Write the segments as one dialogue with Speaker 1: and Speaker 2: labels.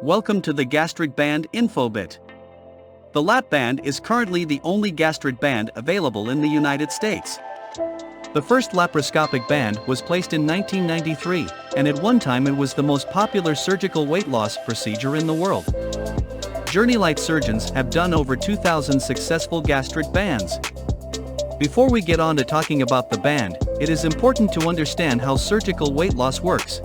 Speaker 1: Welcome to the Gastric Band Infobit. The lap band is currently the only gastric band available in the United States. The first laparoscopic band was placed in 1993, and at one time it was the most popular surgical weight loss procedure in the world. JourneyLite surgeons have done over 2,000 successful gastric bands. Before we get on to talking about the band, it is important to understand how surgical weight loss works.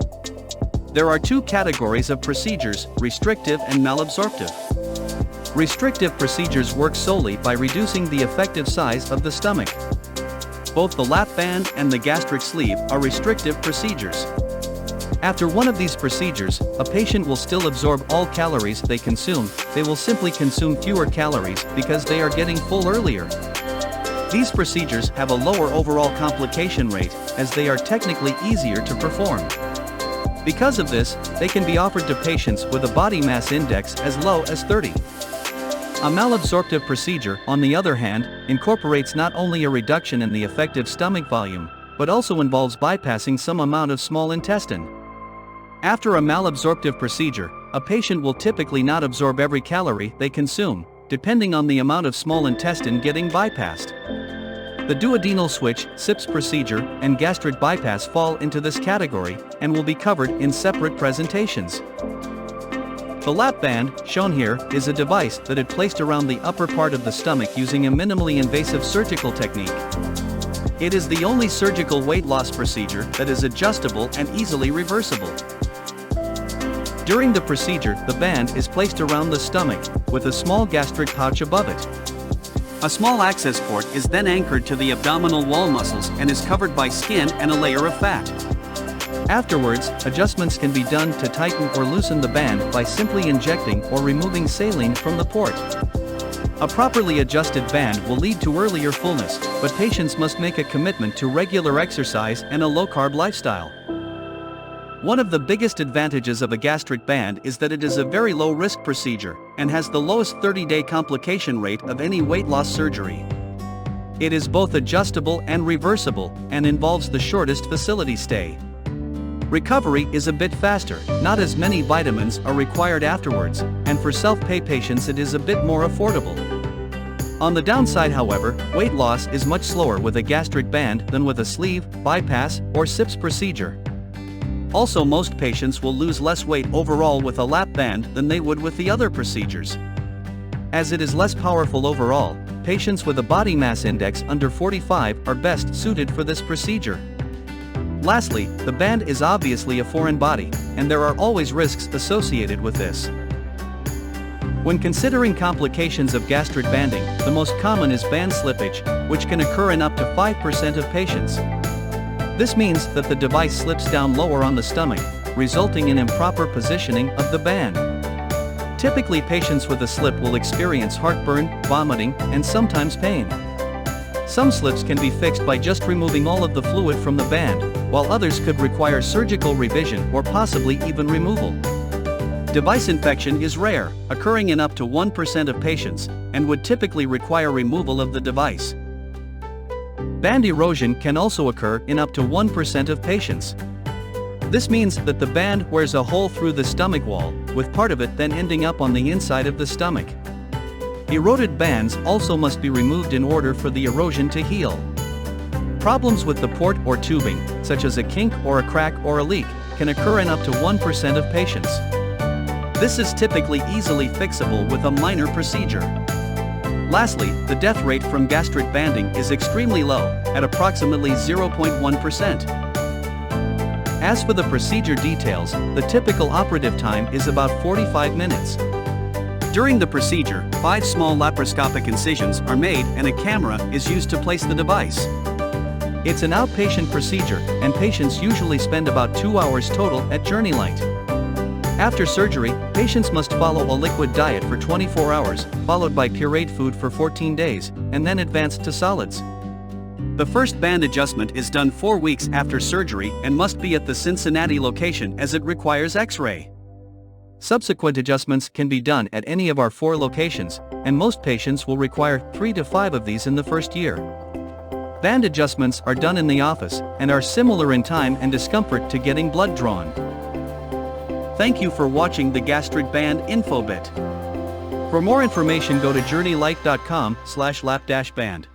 Speaker 1: There are two categories of procedures, restrictive and malabsorptive. Restrictive procedures work solely by reducing the effective size of the stomach. Both the lap band and the gastric sleeve are restrictive procedures. After one of these procedures, a patient will still absorb all calories they consume. They will simply consume fewer calories because they are getting full earlier. These procedures have a lower overall complication rate, as they are technically easier to perform. Because of this, they can be offered to patients with a body mass index as low as 30. A malabsorptive procedure, on the other hand, incorporates not only a reduction in the effective stomach volume, but also involves bypassing some amount of small intestine. After a malabsorptive procedure, a patient will typically not absorb every calorie they consume, depending on the amount of small intestine getting bypassed. The duodenal switch, SIPS procedure, and gastric bypass fall into this category, and will be covered in separate presentations. The lap band, shown here, is a device that is placed around the upper part of the stomach using a minimally invasive surgical technique. It is the only surgical weight loss procedure that is adjustable and easily reversible. During the procedure, the band is placed around the stomach, with a small gastric pouch above it. A small access port is then anchored to the abdominal wall muscles and is covered by skin and a layer of fat. Afterwards, adjustments can be done to tighten or loosen the band by simply injecting or removing saline from the port. A properly adjusted band will lead to earlier fullness, but patients must make a commitment to regular exercise and a low-carb lifestyle. One of the biggest advantages of a gastric band is that it is a very low-risk procedure, and has the lowest 30-day complication rate of any weight loss surgery. It is both adjustable and reversible, and involves the shortest facility stay. Recovery is a bit faster, not as many vitamins are required afterwards, and for self-pay patients it is a bit more affordable. On the downside, however, weight loss is much slower with a gastric band than with a sleeve, bypass, or SIPS procedure. Also, most patients will lose less weight overall with a lap band than they would with the other procedures. As it is less powerful overall, patients with a body mass index under 45 are best suited for this procedure. Lastly, the band is obviously a foreign body, and there are always risks associated with this. When considering complications of gastric banding, the most common is band slippage, which can occur in up to 5% of patients. This means that the device slips down lower on the stomach, resulting in improper positioning of the band. Typically, patients with a slip will experience heartburn, vomiting, and sometimes pain. Some slips can be fixed by just removing all of the fluid from the band, while others could require surgical revision or possibly even removal. Device infection is rare, occurring in up to 1% of patients, and would typically require removal of the device. Band erosion can also occur in up to 1% of patients. This means that the band wears a hole through the stomach wall, with part of it then ending up on the inside of the stomach. Eroded bands also must be removed in order for the erosion to heal. Problems with the port or tubing, such as a kink or a crack or a leak, can occur in up to 1% of patients. This is typically easily fixable with a minor procedure. Lastly, the death rate from gastric banding is extremely low, at approximately 0.1%. As for the procedure details, the typical operative time is about 45 minutes. During the procedure, 5 small laparoscopic incisions are made and a camera is used to place the device. It's an outpatient procedure, and patients usually spend about 2 hours total at JourneyLite. After surgery, patients must follow a liquid diet for 24 hours, followed by pureed food for 14 days, and then advanced to solids. The first band adjustment is done 4 weeks after surgery and must be at the Cincinnati location as it requires X-ray. Subsequent adjustments can be done at any of our 4 locations, and most patients will require 3 to 5 of these in the first year. Band adjustments are done in the office, and are similar in time and discomfort to getting blood drawn. Thank you for watching the Gastric Band info bit. For more information go to journeylight.com/lap-band.